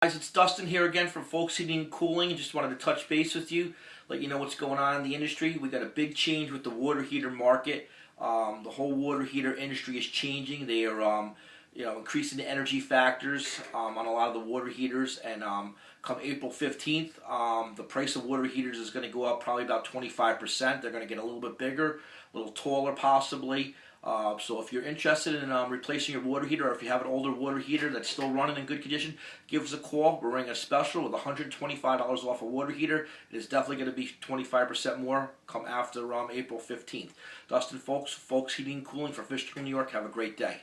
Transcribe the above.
Guys, it's Dustin here again from Folkes Heating and Cooling. Just wanted to touch base with you, let you know what's going on in the industry. We got a big change with the water heater market. The whole water heater industry is changing. They are, increasing the energy factors on a lot of the water heaters. And come April 15th, the price of water heaters is going to go up probably about 25%. They're going to get a little bit bigger, a little taller possibly. So if you're interested in replacing your water heater, or if you have an older water heater that's still running in good condition, give us a call. We're running a special with $125 off a water heater. It is definitely going to be 25% more come after April 15th. Dustin Folkes, Folkes Heating and Cooling for Fishkill, New York. Have a great day.